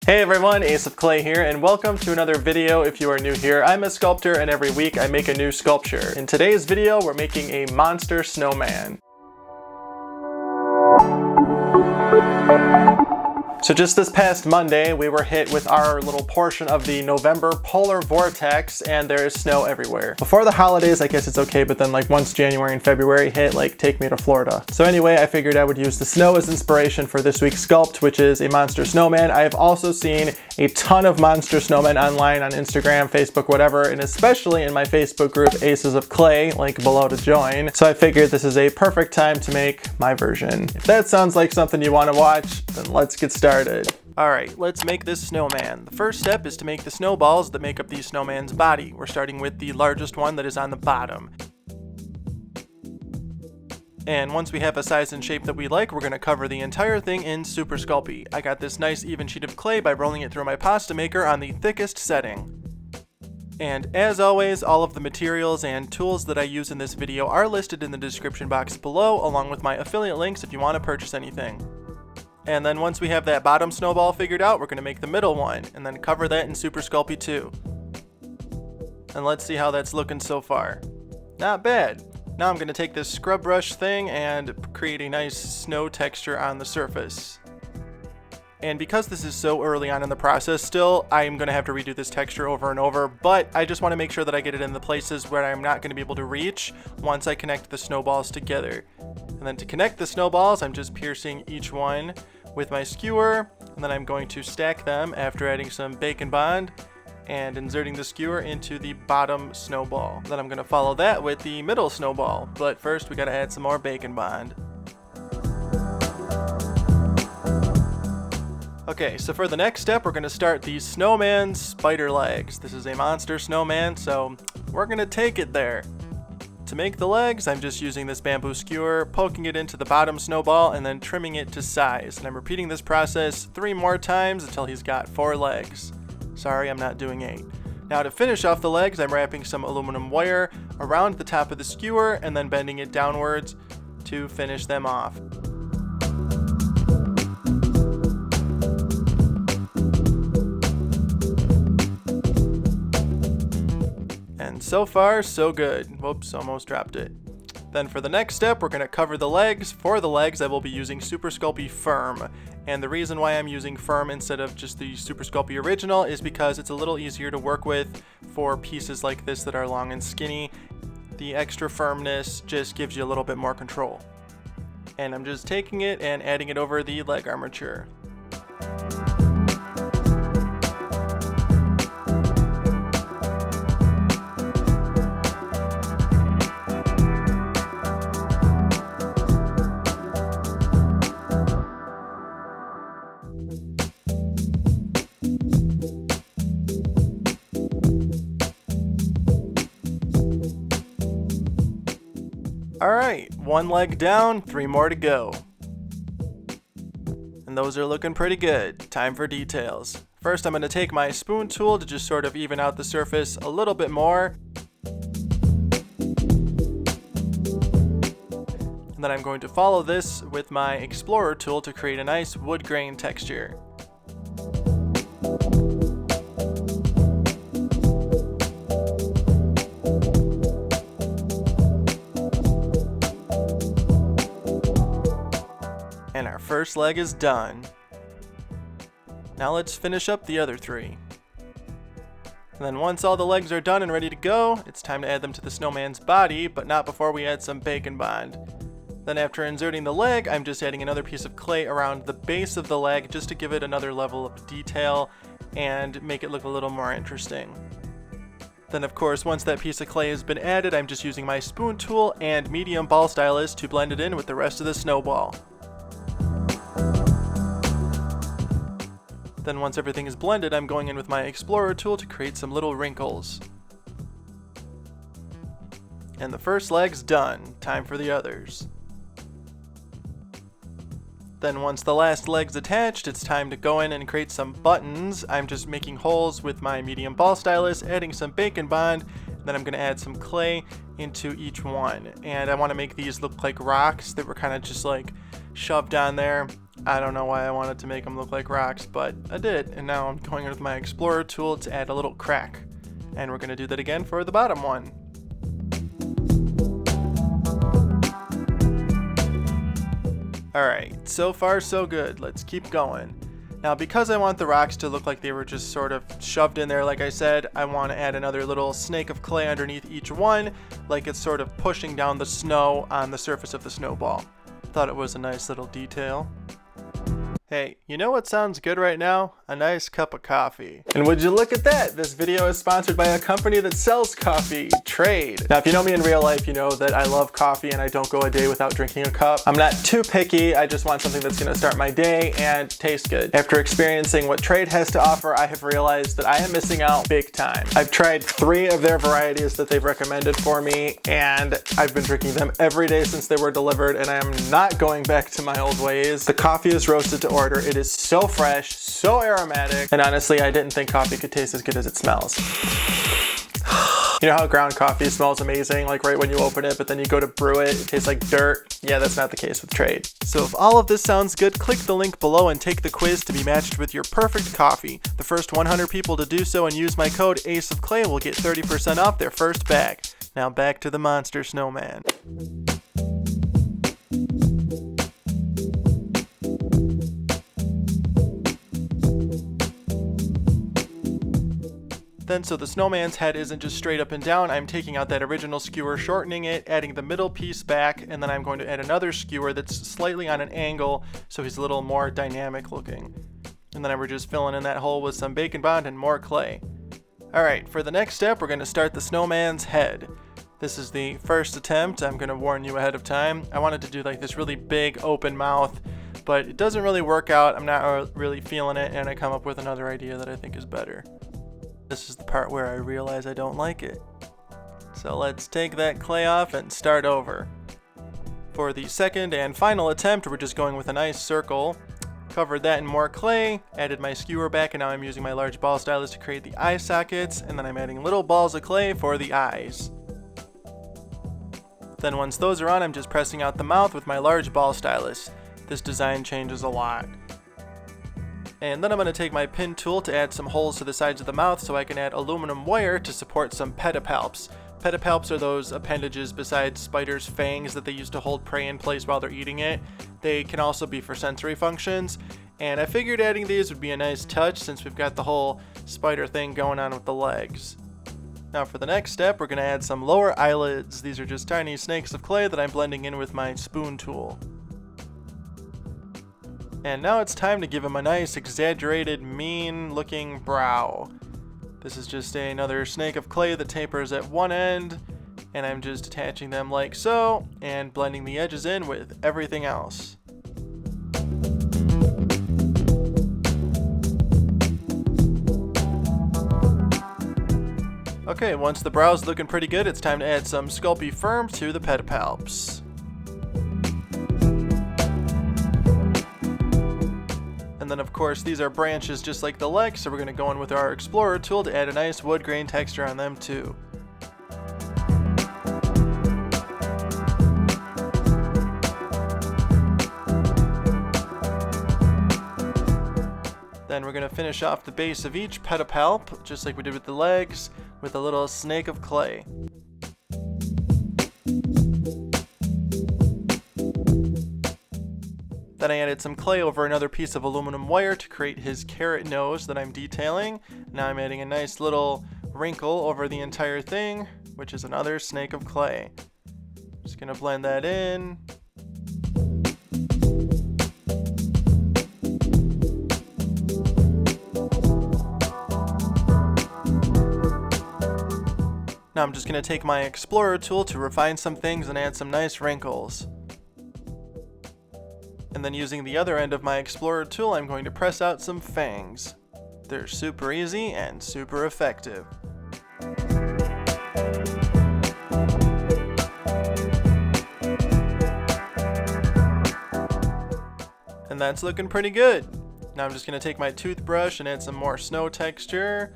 Hey everyone, Ace of Clay here, and welcome to another video. If you are new here, I'm a sculptor and every week I make a new sculpture. In today's video, we're making a monster snowman. So just this past Monday, we were hit with our little portion of the November polar vortex, and there is snow everywhere. Before the holidays, I guess it's okay, but then like once January and February hit, like take me to Florida. So anyway, I figured I would use the snow as inspiration for this week's sculpt, which is a monster snowman. I have also seen a ton of monster snowmen online on Instagram, Facebook, whatever, and especially in my Facebook group, Aces of Clay, link below to join. So I figured this is a perfect time to make my version. If that sounds like something you want to watch, then let's get started. Alright, let's make this snowman. The first step is to make the snowballs that make up the snowman's body. We're starting with the largest one that is on the bottom. And once we have a size and shape that we like, we're going to cover the entire thing in Super Sculpey. I got this nice even sheet of clay by rolling it through my pasta maker on the thickest setting. And as always, all of the materials and tools that I use in this video are listed in the description box below, along with my affiliate links if you want to purchase anything. And then once we have that bottom snowball figured out, we're going to make the middle one, and then cover that in Super Sculpey too. And let's see how that's looking so far. Not bad. Now I'm going to take this scrub brush thing and create a nice snow texture on the surface. And because this is so early on in the process still, I'm going to have to redo this texture over and over, but I just want to make sure that I get it in the places where I'm not going to be able to reach once I connect the snowballs together. And then to connect the snowballs, I'm just piercing each one with my skewer, and then I'm going to stack them after adding some Bacon Bond and inserting the skewer into the bottom snowball. Then I'm going to follow that with the middle snowball, but first we got to add some more Bacon Bond. Okay, so for the next step, we're going to start the snowman's spider legs. This is a monster snowman, so we're going to take it there. To make the legs, I'm just using this bamboo skewer, poking it into the bottom snowball, and then trimming it to size. And I'm repeating this process 3 more times until he's got 4 legs. Sorry, I'm not doing 8. Now to finish off the legs, I'm wrapping some aluminum wire around the top of the skewer and then bending it downwards to finish them off. And so far, so good. Whoops, almost dropped it. Then for the next step, we're going to cover the legs. For the legs, I will be using Super Sculpey Firm. And the reason why I'm using Firm instead of just the Super Sculpey Original is because it's a little easier to work with for pieces like this that are long and skinny. The extra firmness just gives you a little bit more control. And I'm just taking it and adding it over the leg armature. Alright, 1 leg down, 3 more to go. And those are looking pretty good. Time for details. First, I'm going to take my spoon tool to just sort of even out the surface a little bit more. And then I'm going to follow this with my Explorer tool to create a nice wood grain texture. And our first leg is done. Now let's finish up the other 3. And then once all the legs are done and ready to go, it's time to add them to the snowman's body, but not before we add some Bacon Bond. Then after inserting the leg, I'm just adding another piece of clay around the base of the leg just to give it another level of detail and make it look a little more interesting. Then of course, once that piece of clay has been added, I'm just using my spoon tool and medium ball stylus to blend it in with the rest of the snowball. Then once everything is blended, I'm going in with my Explorer tool to create some little wrinkles. And the first leg's done. Time for the others. Then once the last leg's attached, it's time to go in and create some buttons. I'm just making holes with my medium ball stylus, adding some Bacon Bond, and Then I'm going to add some clay into each one. And I want to make these look like rocks that were kind of just like shoved on there. I don't know why I wanted to make them look like rocks, but I did. And now I'm going with my Explorer tool to add a little crack. And we're going to do that again for the bottom one. Alright, so far so good. Let's keep going. Now because I want the rocks to look like they were just sort of shoved in there like I said, I want to add another little snake of clay underneath each one, like it's sort of pushing down the snow on the surface of the snowball. Thought it was a nice little detail. Hey, you know what sounds good right now? A nice cup of coffee. And would you look at that? This video is sponsored by a company that sells coffee, Trade. Now, if you know me in real life, you know that I love coffee and I don't go a day without drinking a cup. I'm not too picky, I just want something that's gonna start my day and taste good. After experiencing what Trade has to offer, I have realized that I am missing out big time. I've tried 3 of their varieties that they've recommended for me, and I've been drinking them every day since they were delivered, and I am not going back to my old ways. The coffee is roasted to order. It is so fresh, so aromatic, and honestly, I didn't think coffee could taste as good as it smells. You know how ground coffee smells amazing, like right when you open it, but then you go to brew it, it tastes like dirt? Yeah, that's not the case with Trade. So if all of this sounds good, click the link below and take the quiz to be matched with your perfect coffee. The first 100 people to do so and use my code ACEOFCLAY will get 30% off their first bag. Now back to the monster snowman. Then so the snowman's head isn't just straight up and down, I'm taking out that original skewer, shortening it, adding the middle piece back, and then I'm going to add another skewer that's slightly on an angle so he's a little more dynamic looking. And then we're just filling in that hole with some Bacon Bond and more clay. Alright, for the next step we're going to start the snowman's head. This is the first attempt, I'm going to warn you ahead of time. I wanted to do like this really big open mouth, but it doesn't really work out, I'm not really feeling it, and I come up with another idea that I think is better. This is the part where I realize I don't like it. So let's take that clay off and start over. For the second and final attempt, we're just going with a nice circle. Covered that in more clay, added my skewer back, and now I'm using my large ball stylus to create the eye sockets, and then I'm adding little balls of clay for the eyes. Then once those are on, I'm just pressing out the mouth with my large ball stylus. This design changes a lot. And then I'm going to take my pin tool to add some holes to the sides of the mouth so I can add aluminum wire to support some pedipalps. Pedipalps are those appendages besides spiders' fangs that they use to hold prey in place while they're eating it. They can also be for sensory functions, and I figured adding these would be a nice touch since we've got the whole spider thing going on with the legs. Now for the next step, we're going to add some lower eyelids. These are just tiny snakes of clay that I'm blending in with my spoon tool. And now it's time to give him a nice, exaggerated, mean-looking brow. This is just another snake of clay that tapers at one end, and I'm just attaching them like so, and blending the edges in with everything else. Okay, once the brow's looking pretty good, it's time to add some Sculpey Firm to the pedipalps. And then of course these are branches just like the legs, so we're going to go in with our Explorer tool to add a nice wood grain texture on them too. Then we're going to finish off the base of each pedipalp, just like we did with the legs, with a little snake of clay. Then I added some clay over another piece of aluminum wire to create his carrot nose that I'm detailing. Now I'm adding a nice little wrinkle over the entire thing, which is another snake of clay. Just gonna blend that in. Now I'm just gonna take my Explorer tool to refine some things and add some nice wrinkles. And then using the other end of my Explorer tool, I'm going to press out some fangs. They're super easy and super effective. And that's looking pretty good. Now I'm just going to take my toothbrush and add some more snow texture,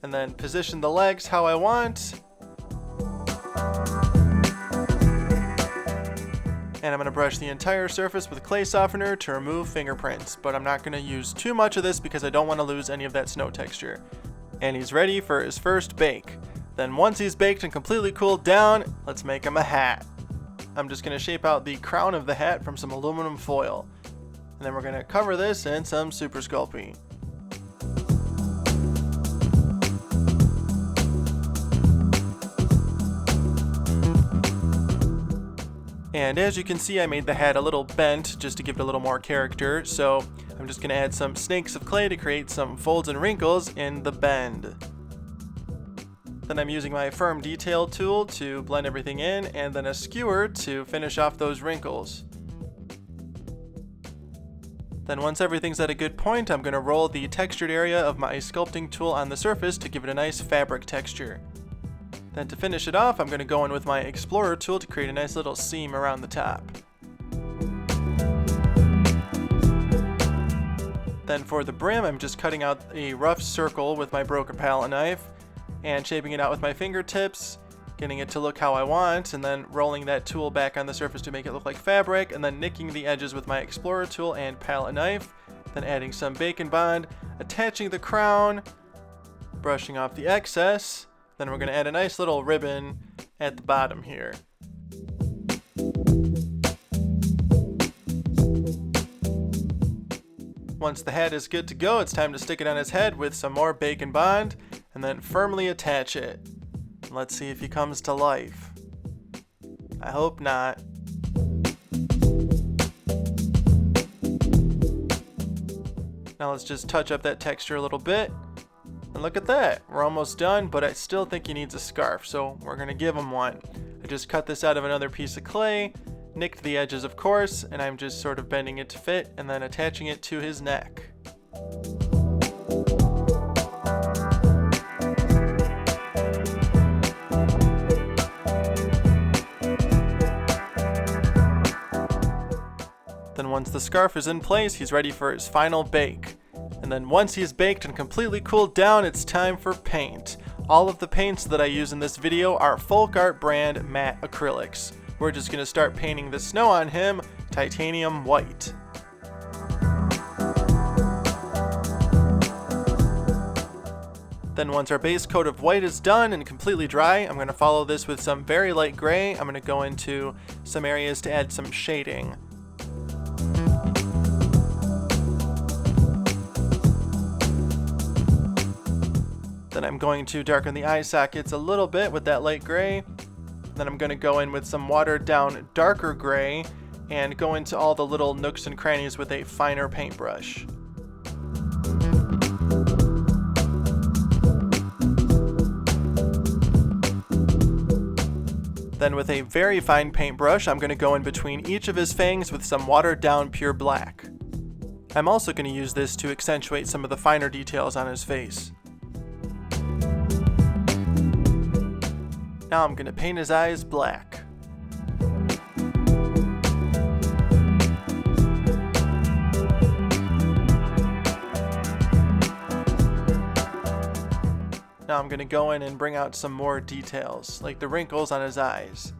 and then position the legs how I want, And I'm going to brush the entire surface with clay softener to remove fingerprints, but I'm not going to use too much of this because I don't want to lose any of that snow texture. And he's ready for his first bake. Then once he's baked and completely cooled down, let's make him a hat. I'm just going to shape out the crown of the hat from some aluminum foil. And then we're going to cover this in some Super Sculpting. And as you can see, I made the hat a little bent just to give it a little more character, so I'm just going to add some snakes of clay to create some folds and wrinkles in the bend. Then I'm using my firm detail tool to blend everything in, and then a skewer to finish off those wrinkles. Then once everything's at a good point, I'm going to roll the textured area of my sculpting tool on the surface to give it a nice fabric texture. Then to finish it off, I'm going to go in with my Explorer tool to create a nice little seam around the top. Then for the brim, I'm just cutting out a rough circle with my broken palette knife and shaping it out with my fingertips, getting it to look how I want, and then rolling that tool back on the surface to make it look like fabric, and then nicking the edges with my Explorer tool and palette knife, then adding some Bacon Bond, attaching the crown, brushing off the excess. Then we're going to add a nice little ribbon at the bottom here. Once the hat is good to go, it's time to stick it on his head with some more Bacon Bond and then firmly attach it. Let's see if he comes to life. I hope not. Now let's just touch up that texture a little bit. And look at that, we're almost done, but I still think he needs a scarf, so we're gonna give him one. I just cut this out of another piece of clay, nicked the edges of course, and I'm just sort of bending it to fit and then attaching it to his neck. Then once the scarf is in place, he's ready for his final bake. And then once he's baked and completely cooled down, it's time for paint. All of the paints that I use in this video are Folk Art brand matte acrylics. We're just going to start painting the snow on him titanium white. Then once our base coat of white is done and completely dry, I'm going to follow this with some very light gray. I'm going to go into some areas to add some shading. Then I'm going to darken the eye sockets a little bit with that light gray. Then I'm going to go in with some watered down darker gray and go into all the little nooks and crannies with a finer paintbrush. Then with a very fine paintbrush, I'm going to go in between each of his fangs with some watered down pure black. I'm also going to use this to accentuate some of the finer details on his face. Now I'm going to paint his eyes black. Now I'm going to go in and bring out some more details, like the wrinkles on his eyes.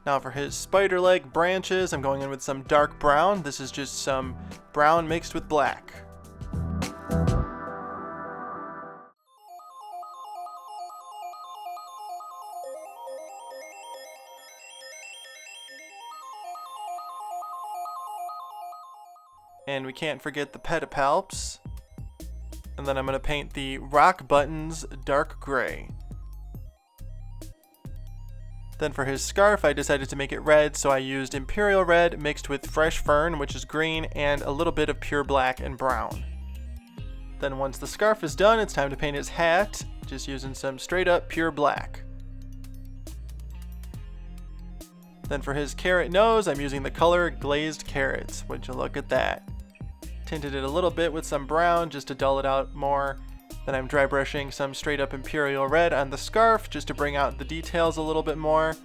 Now for his spider leg branches, I'm going in with some dark brown. This is just some brown mixed with black. And we can't forget the pedipalps. And then I'm going to paint the rock buttons dark gray. Then for his scarf, I decided to make it red, so I used Imperial Red mixed with Fresh Fern, which is green, and a little bit of pure black and brown. Then once the scarf is done, it's time to paint his hat, just using some straight up pure black. Then for his carrot nose, I'm using the color Glazed Carrots. Would you look at that? Tinted it a little bit with some brown just to dull it out more. Then I'm dry brushing some straight up Imperial Red on the scarf just to bring out the details a little bit more.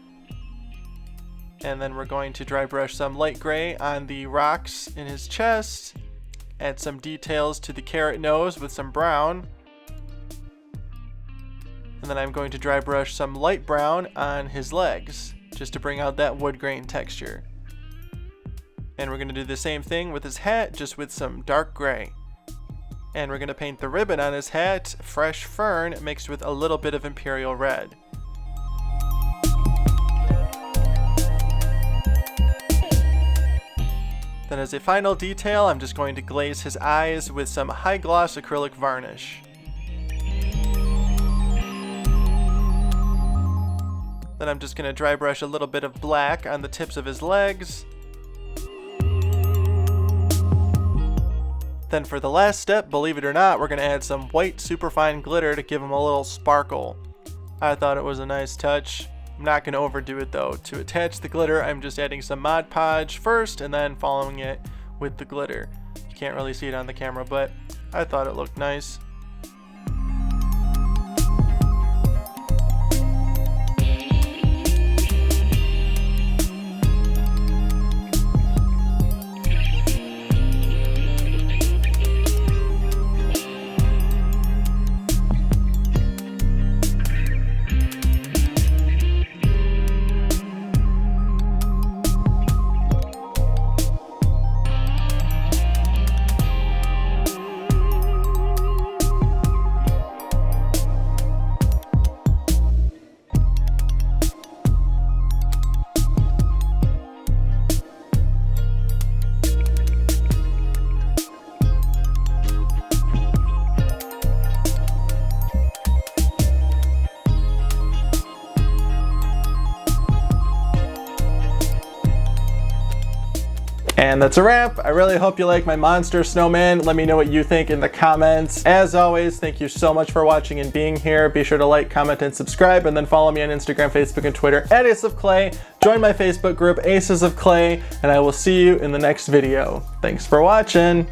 And then we're going to dry brush some light gray on the rocks in his chest. Add some details to the carrot nose with some brown. And then I'm going to dry brush some light brown on his legs. just to bring out that wood grain texture. And we're going to do the same thing with his hat, just with some dark gray. And we're going to paint the ribbon on his hat fresh fern mixed with a little bit of imperial red. Then as a final detail, I'm just going to glaze his eyes with some high gloss acrylic varnish. Then I'm just going to dry brush a little bit of black on the tips of his legs. Then for the last step, believe it or not, we're going to add some white superfine glitter to give him a little sparkle. I thought it was a nice touch. I'm not going to overdo it though. To attach the glitter, I'm just adding some Mod Podge first and then following it with the glitter. You can't really see it on the camera, but I thought it looked nice. And that's a wrap. I really hope you like my monster snowman. Let me know what you think in the comments. As always, thank you so much for watching and being here. Be sure to like, comment, and subscribe, and then follow me on Instagram, Facebook, and Twitter at Ace of Clay. Join my Facebook group, Aces of Clay, and I will see you in the next video. Thanks for watching.